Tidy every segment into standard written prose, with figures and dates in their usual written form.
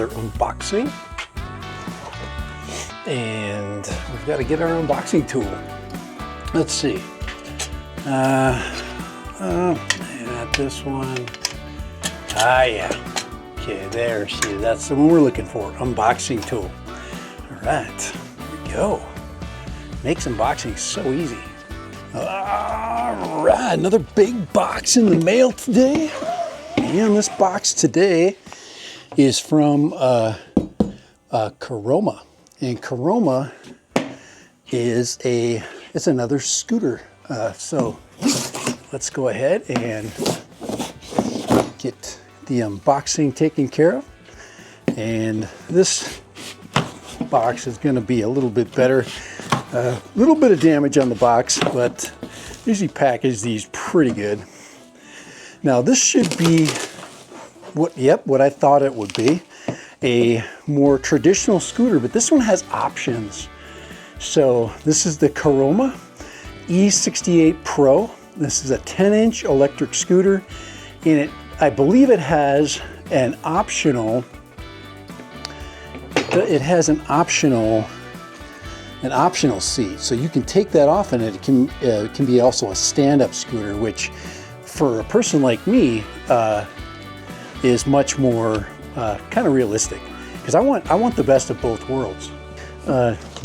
another unboxing. And we've got to get our unboxing tool. Let's see. Not this one. Ah, yeah. Okay, there she is. That's the one we're looking for. Unboxing tool. All right, here we go. Makes unboxing so easy. All right, another big box in the mail today. And this box today is from CAROMA. And CAROMA is it's another scooter. So let's go ahead and get the unboxing taken care of. And this box is going to be a little bit better. A little bit of damage on the box, but usually package these pretty good. Now this should be what I thought it would be, a more traditional scooter, but this one has options. So this is the CAROMA E68 Pro. This is a 10-inch electric scooter, and I believe it has an optional. It has an optional seat, so you can take that off, and it can be also a stand-up scooter, which for a person like me is much more kind of realistic, because I want the best of both worlds.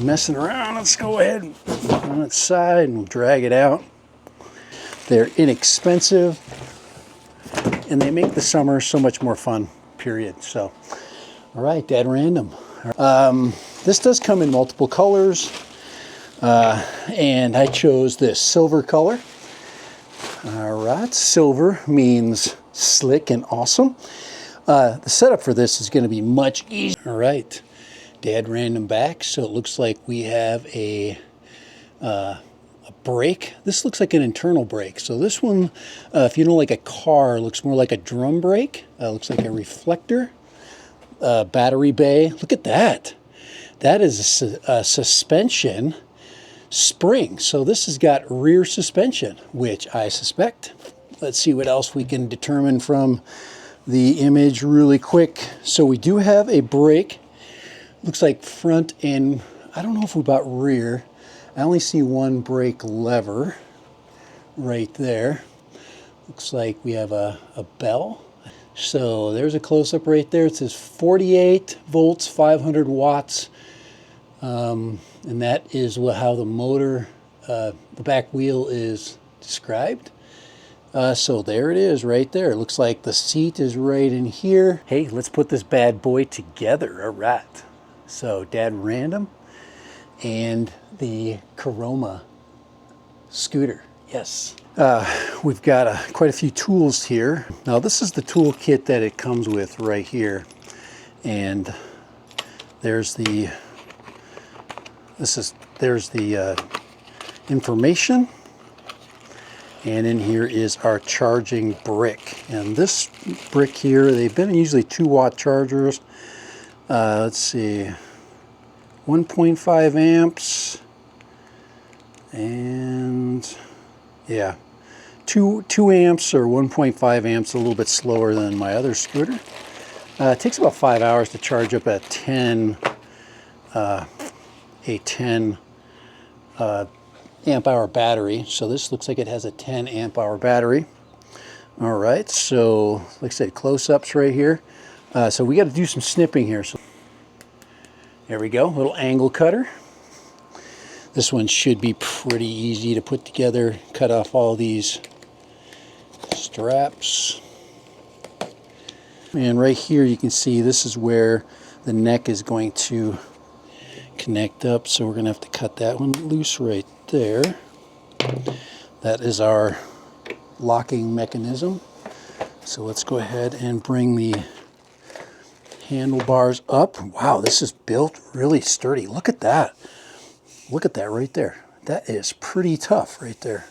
Messing around, let's go ahead and on its side and drag it out. They're inexpensive and they make the summer so much more fun, period. So, all right, Dad Random. This does come in multiple colors, and I chose this silver color. All right, silver means slick and awesome. The setup for this is going to be much easier. All right, Dad Random back. So it looks like we have a brake. This looks like an internal brake. So this one, if you know, like a car, looks more like a drum brake. Looks like a reflector. Battery bay. Look at that. That is a suspension spring. So this has got rear suspension, which I suspect. Let's see what else we can determine from the image really quick. So we do have a brake. Looks like front and I don't know if we bought rear. I only see one brake lever right there. Looks like we have a bell. So there's a close-up right there. It says 48 volts, 500 watts. And that is how the motor, the back wheel is described. So there it is right there. It looks like the seat is right in here. Hey, let's put this bad boy together. All right. So Dad Random and the CAROMA scooter. Yes. We've got quite a few tools here. Now this is the tool kit that it comes with right here. And there's the information. And in here is our charging brick. And this brick here, they've been usually 2-watt chargers. Let's see, 1.5 amps. And yeah, 2 amps or 1.5 amps, a little bit slower than my other scooter. It takes about 5 hours to charge up a 10 amp hour battery. So this looks like it has a 10 amp hour battery. All right, so like I said, close-ups right here. So we got to do some snipping here. So there we go, little angle cutter. This one should be pretty easy to put together. Cut off all these straps. And right here you can see this is where the neck is going to connect up. So we're going to have to cut that one loose right there. That is our locking mechanism. So let's go ahead and bring the handlebars up. Wow, this is built really sturdy. Look at that. Look at that right there. That is pretty tough right there.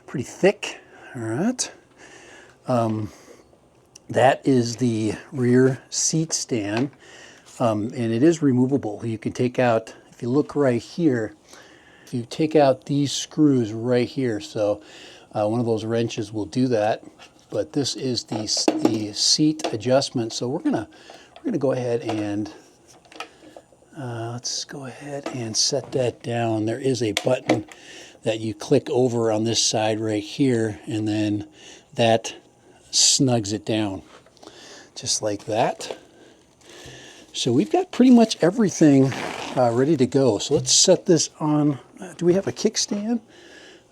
Pretty thick. All right. That is the rear seat stand. And it is removable. You can take out, if you look right here, if you take out these screws right here, so one of those wrenches will do that. But this is the seat adjustment. So we're we're going to go ahead and let's go ahead and set that down. There is a button that you click over on this side right here, and then that snugs it down, just like that. So we've got pretty much everything ready to go. So let's set this on. Do we have a kickstand?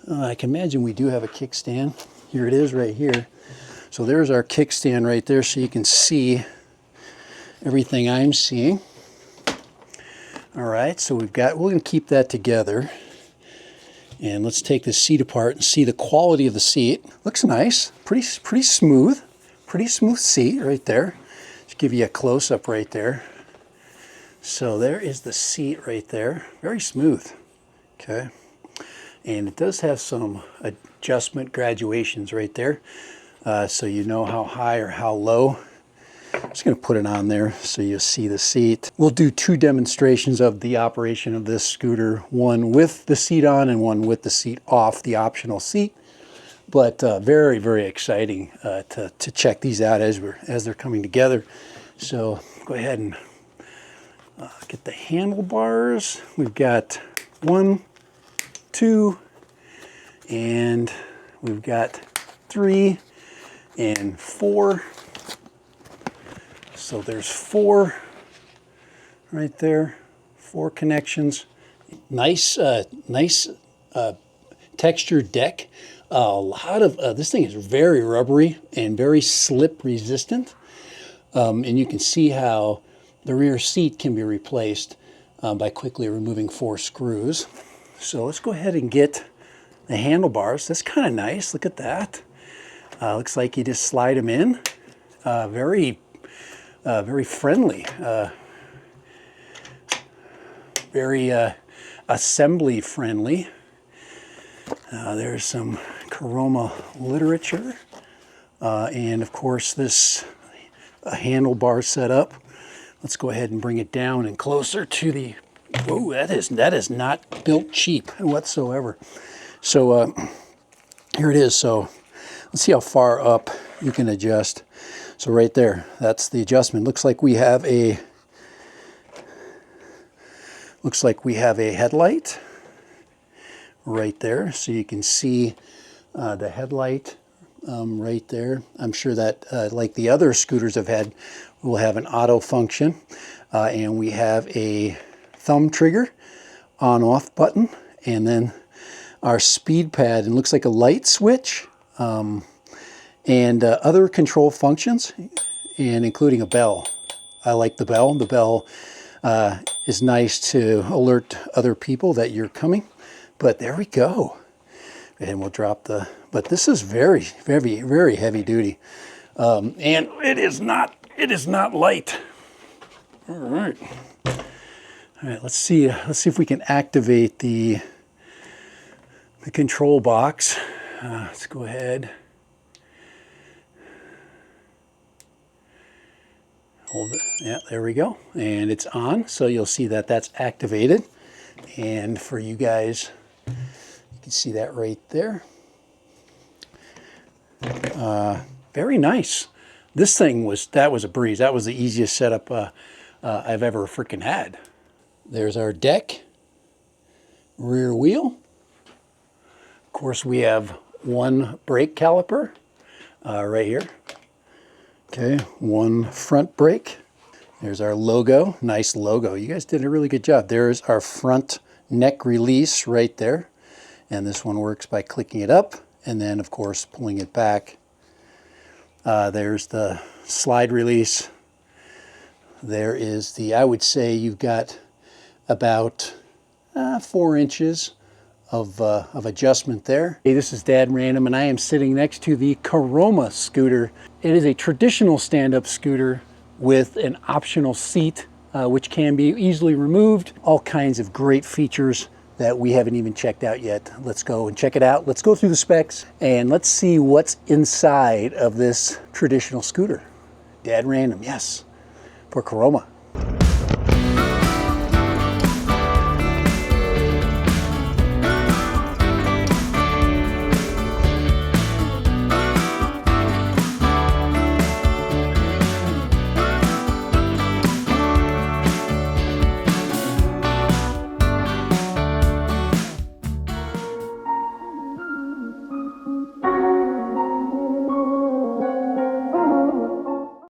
I can imagine we do have a kickstand. Here it is right here. So there's our kickstand right there, so you can see everything I'm seeing. All right, so we're going to keep that together. And let's take the seat apart and see the quality of the seat. Looks nice, pretty smooth seat right there. Just give you a close-up right there. So there is the seat right there, very smooth, okay? And it does have some adjustment graduations right there, so you know how high or how low. I'm just going to put it on there so you'll see the seat. We'll do two demonstrations of the operation of this scooter, one with the seat on and one with the seat off, the optional seat. But very, very exciting to check these out as they're coming together. So go ahead and get the handlebars. We've got 1, 2, and we've got 3 and 4. So there's 4 right there, 4 connections. Nice textured deck. A lot of this thing is very rubbery and very slip resistant. And you can see how the rear seat can be replaced by quickly removing 4 screws. So let's go ahead and get the handlebars. That's kind of nice. Look at that. Looks like you just slide them in. Very friendly. Very assembly friendly. There's some CAROMA literature. And of course this handlebar setup. Let's go ahead and bring it down and closer to the, whoa, that is not built cheap whatsoever. So here it is. So let's see how far up you can adjust. So right there, that's the adjustment. Looks like we have a headlight right there. So you can see the headlight right there. I'm sure that like the other scooters I've had, we'll have an auto function, and we have a thumb trigger on-off button, and then our speed pad, and looks like a light switch, and other control functions, and including a bell. I like the bell. The bell is nice to alert other people that you're coming. But there we go. And we'll drop the, but this is very, very, very heavy duty. And it is not light. All right. All right, let's see if we can activate the control box. Let's go ahead. Hold it. Yeah, there we go. And it's on, so you'll see that that's activated. And for you guys, you can see that right there. Very nice. This thing was a breeze. That was the easiest setup I've ever freaking had. There's our deck, rear wheel. Of course, we have one brake caliper right here. Okay, one front brake. There's our logo, nice logo. You guys did a really good job. There's our front neck release right there. And this one works by clicking it up and then, of course, pulling it back. There's the slide release. There is the, I would say you've got about 4 inches of adjustment there. Hey, this is Dad Random, and I am sitting next to the CAROMA scooter. It is a traditional stand-up scooter with an optional seat, which can be easily removed. All kinds of great features that we haven't even checked out yet. Let's go and check it out. Let's go through the specs and let's see what's inside of this traditional scooter. Dad Random, yes, for CAROMA.